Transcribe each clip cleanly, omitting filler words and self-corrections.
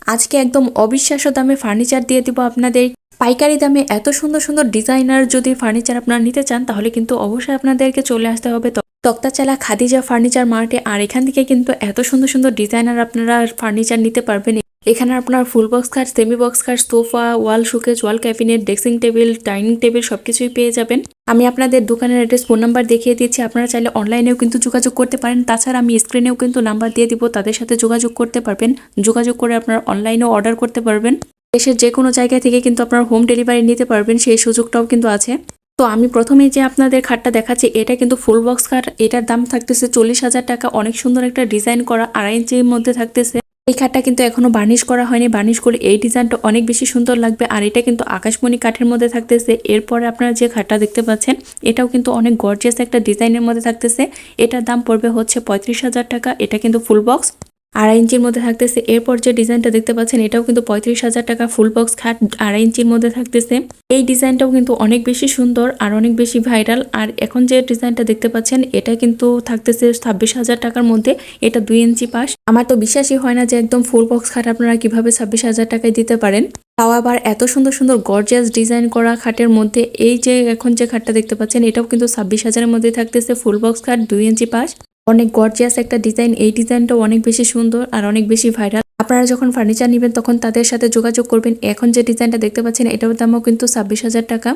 আজকে একদম অবিশ্বাস্য দামে ফার্নিচার দিয়ে দিব আপনাদের। পাইকারি দামে এত সুন্দর সুন্দর ডিজাইনার যদি ফার্নিচার আপনারা নিতে চান তাহলে কিন্তু অবশ্যই আপনাদেরকে চলে আসতে হবে তক্তাচালা খাদিজা ফার্নিচার মার্টে। আর এখান থেকে কিন্তু এত সুন্দর সুন্দর ডিজাইনার আপনারা ফার্নিচার নিতে পারবেন। এখানে আপনার ফুল বক্স খাট, সেমি বক্স খাট, সোফা, ওয়াল শোকেস, ওয়াল cabinet, dressing table, dining table সবকিছুই পেয়ে যাবেন। আমি আপনাদের দোকানের অ্যাড্রেস, ফোন নাম্বার দেখিয়ে দিচ্ছি। আপনারা চাইলে অনলাইনেও কিন্তু যোগাযোগ করতে পারেন। তাছাড়া আমি স্ক্রিনেও কিন্তু নাম্বার দিয়ে দিব, তাদের সাথে যোগাযোগ করতে পারবেন। যোগাযোগ করে আপনারা অনলাইনেও অর্ডার করতে পারবেন। দেশের যে কোনো জায়গা থেকে কিন্তু আপনারা হোম ডেলিভারি নিতে পারবেন, সেই সুযোগটাও কিন্তু আছে। তো আমি প্রথমেই যে আপনাদের খাটটা দেখাচ্ছি এটা কিন্তু ফুল বক্স খাট। এটার দাম থাকতেছে 40,000 টাকা। অনেক সুন্দর একটা ডিজাইন করা 2.5 ইঞ্চির মধ্যে থাকতেছে। এই খাটটা কিন্তু এখনো বার্নিশ করা হয়নি। বার্নিশ করে এই ডিজাইনটা অনেক বেশি সুন্দর লাগবে। আর এটা কিন্তু আকাশমণি কাঠের মধ্যে থাকতেছে। এরপরে আপনারা যে খাটটা দেখতে পাচ্ছেন এটাও কিন্তু অনেক গর্জিয়াস একটা ডিজাইনের মধ্যে থাকতেছে। এটার দাম পড়বে হচ্ছে 35,000 টাকা। এটা কিন্তু ফুল বক্স 2.5 ইঞ্চির মধ্যে থাকতেছে। এরপর যে ডিজাইনটা দেখতে পাচ্ছেন এটাও কিন্তু 35,000 টাকা। ফুল বক্স খাট 2.5 ইঞ্চির মধ্যে থাকতেছে। এই ডিজাইনটাও কিন্তু অনেক বেশি সুন্দর আর অনেক বেশি ভাইরাল। আর এখন যে ডিজাইনটা দেখতে পাচ্ছেন এটা কিন্তু থাকতেছে 26,000 টাকার মধ্যে। এটা 2 ইঞ্চি পাশ। আমার তো বিশ্বাসই হয় না যে একদম ফুল বক্স খাট আপনারা কিভাবে 26,000 টাকায় দিতে পারেন, তাও আবার এত সুন্দর সুন্দর গর্জিয়াস ডিজাইন করা খাটের মধ্যে। এই যে এখন যে খাটটা দেখতে পাচ্ছেন এটাও কিন্তু 26,000-এর মধ্যে থাকতেছে। ফুল বক্স খাট 2 ইঞ্চি পাশ, অনেক গর্জিয়াস একটা ডিজাইন। এই ডিজাইনটাও অনেক বেশি সুন্দর আর অনেক বেশি ভাইরাল। আপনারা যখন ফার্নিচার নেবেন তখন তাদের সাথে যোগাযোগ করবেন। এখন যে ডিজাইনটা দেখতে পাচ্ছেন এটার দামও কিন্তু 26,000 টাকা।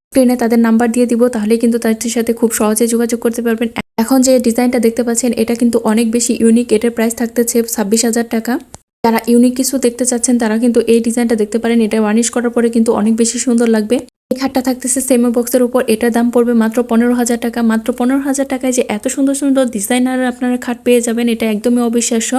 স্ক্রিনে তাদের নাম্বার দিয়ে দিব, তাহলে কিন্তু তাদের সাথে খুব সহজে যোগাযোগ করতে পারবেন। এখন যে ডিজাইনটা দেখতে পাচ্ছেন এটা কিন্তু অনেক বেশি ইউনিক। এটার প্রাইস থাকতেছে 26,000 টাকা। যারা ইউনিক কিছু দেখতে চাচ্ছেন তারা কিন্তু এই ডিজাইনটা দেখতে পারেন। এটা ওয়ার্নিশ করার পরে কিন্তু অনেক বেশি সুন্দর লাগবে। এই খাটটা থাকতেছে সেমি বক্সের উপর। এটার দাম পড়বে মাত্র 15,000 টাকা। মাত্র 15,000 টাকায় যে এত সুন্দর সুন্দর ডিজাইনার আপনারা খাট পেয়ে যাবেন এটা একদমই অবিশ্বাস্য।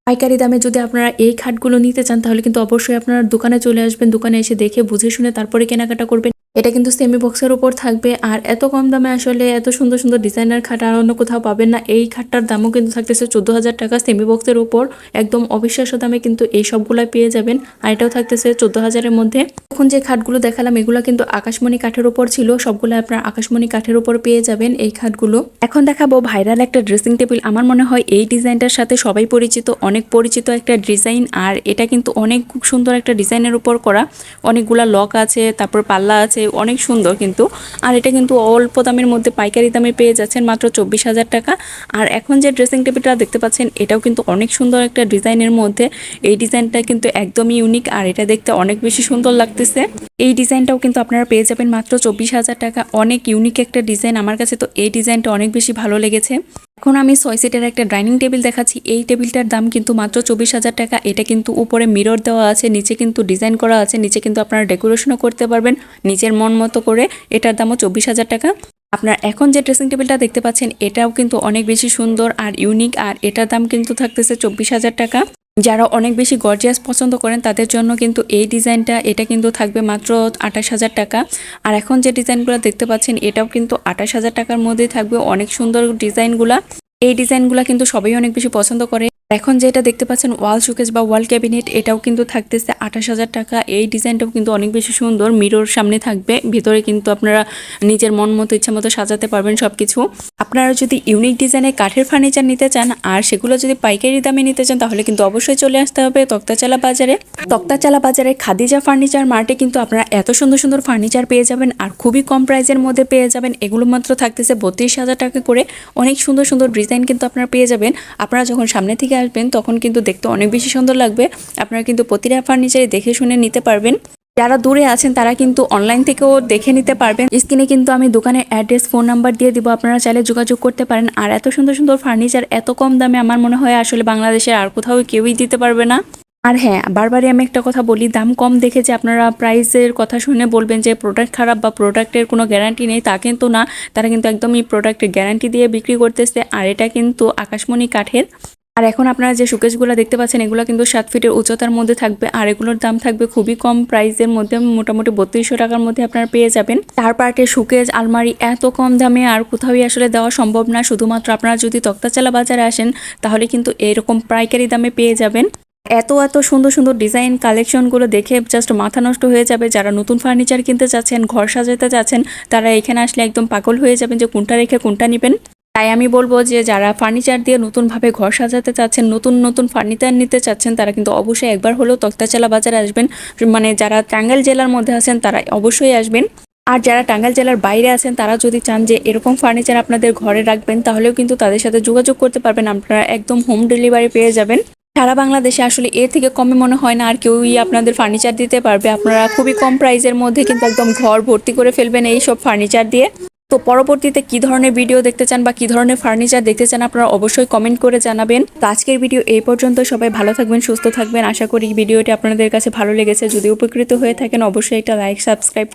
পাইকারি দামে যদি আপনারা এই খাটগুলো নিতে চান তাহলে কিন্তু অবশ্যই আপনারা দোকানে চলে আসবেন। দোকানে এসে দেখে বুঝে শুনে তারপরে কেনাকাটা করবেন। এটা কিন্তু সেমি বক্সের উপর থাকবে। আর এত কম দামে আসলে এত সুন্দর সুন্দর ডিজাইনার খাট আর অন্য কোথাও পাবেন না। এই খাটটার দামও কিন্তু থাকতেছে 14,000 টাকা সেমি বক্সের উপর। একদম অবিশ্বাস্য দামে কিন্তু এই সবগুলাই পেয়ে যাবেন। আর এটাও থাকতেছে 14,000-এর মধ্যে। এখন যে খাটগুলো দেখালাম এগুলো কিন্তু আকাশমণি কাঠের উপর ছিল। সবগুলো আপনার আকাশমণি কাঠের উপর পেয়ে যাবেন এই খাটগুলো। এখন দেখাবো ভাইরাল একটা ড্রেসিং টেবিল। আমার মনে হয় এই ডিজাইনটার সাথে সবাই পরিচিত, অনেক পরিচিত একটা ডিজাইন। আর এটা কিন্তু অনেক খুব সুন্দর একটা ডিজাইনের উপর করা। অনেকগুলা লক আছে, তারপর পাল্লা আছে, অনেক সুন্দর কিন্তু। আর এটা কিন্তু অল্প দামের মধ্যে পাইকারি দামে পেয়ে যাচ্ছেন মাত্র 24,000 টাকা। আর এখন যে ড্রেসিং টেবিলটা দেখতে পাচ্ছেন এটাও কিন্তু অনেক সুন্দর একটা ডিজাইনের মধ্যে। এই ডিজাইনটা কিন্তু একদমই ইউনিক আর এটা দেখতে অনেক বেশি সুন্দর লাগতেছে। এই ডিজাইনটাও কিন্তু আপনারা পেয়ে যাবেন মাত্র 24,000 টাকা। অনেক ইউনিক একটা ডিজাইন। আমার কাছে তো এই ডিজাইনটা অনেক বেশি ভালো লেগেছে। এখন আমি 6 সিটের একটা ডাইনিং টেবিল দেখাচ্ছি। এই টেবিলটার দাম কিন্তু মাত্র 24,000 টাকা। এটা কিন্তু উপরে মিরর দেওয়া আছে, নিচে কিন্তু ডিজাইন করা আছে। নিচে কিন্তু আপনারা ডেকোরেশনও করতে পারবেন নিজের মন মতো করে। এটার দামও 24,000 টাকা। আপনার এখন যে ড্রেসিং টেবিলটা দেখতে পাচ্ছেন এটাও কিন্তু অনেক বেশি সুন্দর আর ইউনিক। আর এটার দাম কিন্তু থাকতেছে 24,000 টাকা। যারা অনেক বেশি গর্জিয়াস পছন্দ করেন তাদের জন্য কিন্তু এই ডিজাইনটা, এটা কিন্তু থাকবে মাত্র 28,000 টাকা। আর এখন যে ডিজাইনগুলো দেখতে পাচ্ছেন এটাও কিন্তু 28,000 টাকার মধ্যেই থাকবে। অনেক সুন্দর ডিজাইনগুলা। এই ডিজাইনগুলা কিন্তু সবাই অনেক বেশি পছন্দ করে। এখন যেটা দেখতে পাচ্ছেন ওয়াল শোকেস বা ওয়াল ক্যাবিনেট, এটাও কিন্তু থাকতেছে 28,000 টাকা। এই ডিজাইনটাও কিন্তু অনেক বেশি সুন্দর। মিরর সামনে থাকবে, ভিতরে কিন্তু আপনারা নিজের মন মতো ইচ্ছা মতো সাজাতে পারবেন সবকিছু। আপনারা যদি ইউনিক ডিজাইনের কাঠের ফার্নিচার নিতে চান আর সেগুলো যদি পাইকারি দামে নিতে চান তাহলে কিন্তু অবশ্যই চলে আসতে হবে তক্তাচালা বাজারে। তক্তাচালা বাজারে খাদিজা ফার্নিচার মার্টে কিন্তু আপনারা এত সুন্দর সুন্দর ফার্নিচার পেয়ে যাবেন আর খুবই কম প্রাইসের মধ্যে পেয়ে যাবেন। এগুলো মাত্র থাকতেছে 32,000 টাকা করে। অনেক সুন্দর সুন্দর ডিজাইন কিন্তু আপনারা পেয়ে যাবেন। আপনারা যখন সামনে থেকে আসবেন তখন কিন্তু দেখতে অনেক বেশি সুন্দর লাগবে। আপনারা কিন্তু প্রতিটা ফার্নিচারে দেখে শুনে নিতে পারবেন। যারা দূরে আছেন তারা কিন্তু অনলাইন থেকেও দেখে নিতে পারবেন। স্ক্রিনে কিন্তু আমি দোকানের অ্যাড্রেস, ফোন নাম্বার দিয়ে দিব, আপনারা চাইলে যোগাযোগ করতে পারেন। আর এত সুন্দর সুন্দর ফার্নিচার এত কম দামে আমার মনে হয় আসলে বাংলাদেশের আর কোথাও কেউই দিতে পারবে না। আর হ্যাঁ, বারবারই আমি একটা কথা বলি, দাম কম দেখে যে আপনারা প্রাইসের কথা শুনে বলবেন যে প্রোডাক্ট খারাপ বা প্রোডাক্টের কোনো গ্যারান্টি নেই, তা কিন্তু না। তারা কিন্তু একদমই প্রোডাক্টের গ্যারান্টি দিয়ে বিক্রি করতেছে। আর এটা কিন্তু আকাশমণি কাঠের। আর এখন আপনারা যে শোকেসগুলো দেখতে পাচ্ছেন এগুলো কিন্তু 7 ফিটের উচ্চতার মধ্যে থাকবে। আর এগুলোর দাম থাকবে খুবই কম প্রাইসের মধ্যে, মোটামুটি 3200 টাকার মধ্যে আপনারা পেয়ে যাবেন। তার পার্টে শোকেস, আলমারি এত কম দামে আর কোথাওই আসলে দেওয়া সম্ভব না। শুধুমাত্র আপনারা যদি তক্তাচালা বাজারে আসেন তাহলে কিন্তু এরকম পাইকারি দামে পেয়ে যাবেন। এত এত সুন্দর সুন্দর ডিজাইন কালেকশনগুলো দেখে জাস্ট মাথা নষ্ট হয়ে যাবে। যারা নতুন ফার্নিচার কিনতে চাচ্ছেন, ঘর সাজাতে চাচ্ছেন, তারা এখানে আসলে একদম পাগল হয়ে যাবেন যে কোনটা রেখে কোনটা নেবেন। তাই আমি বলবো যে যারা ফার্নিচার দিয়ে নতুনভাবে ঘর সাজাতে চাচ্ছেন, নতুন নতুন ফার্নিচার নিতে চাচ্ছেন, তারা কিন্তু অবশ্যই একবার হলেও তক্তাচালা বাজারে আসবেন। মানে যারা টাঙ্গাইল জেলার মধ্যে আছেন তারা অবশ্যই আসবেন। আর যারা টাঙ্গাইল জেলার বাইরে আছেন তারা যদি চান যে এরকম ফার্নিচার আপনাদের ঘরে রাখবেন, তাহলেও কিন্তু তাদের সাথে যোগাযোগ করতে পারবেন, আপনারা একদম হোম ডেলিভারি পেয়ে যাবেন। সারা বাংলাদেশে আসলে এর থেকে কমে মনে হয় না আর কেউই আপনাদের ফার্নিচার দিতে পারবে। আপনারা খুবই কম প্রাইসের মধ্যে কিন্তু একদম ঘর ভর্তি করে ফেলবেন এই সব ফার্নিচার দিয়ে। তো পরবর্তীতে কি ধরনের ভিডিও দেখতে চান বা কি ধরনের ফার্নিচার দেখতে চান আপনারা অবশ্যই কমেন্ট করে জানাবেন। তো আজকের ভিডিও এই পর্যন্ত। সবাই ভালো থাকবেন, সুস্থ থাকবেন। আশা করি ভিডিওটি আপনাদের কাছে ভালো লেগেছে। যদি উপকৃত হয়ে থাকেন অবশ্যই একটা লাইক, সাবস্ক্রাইব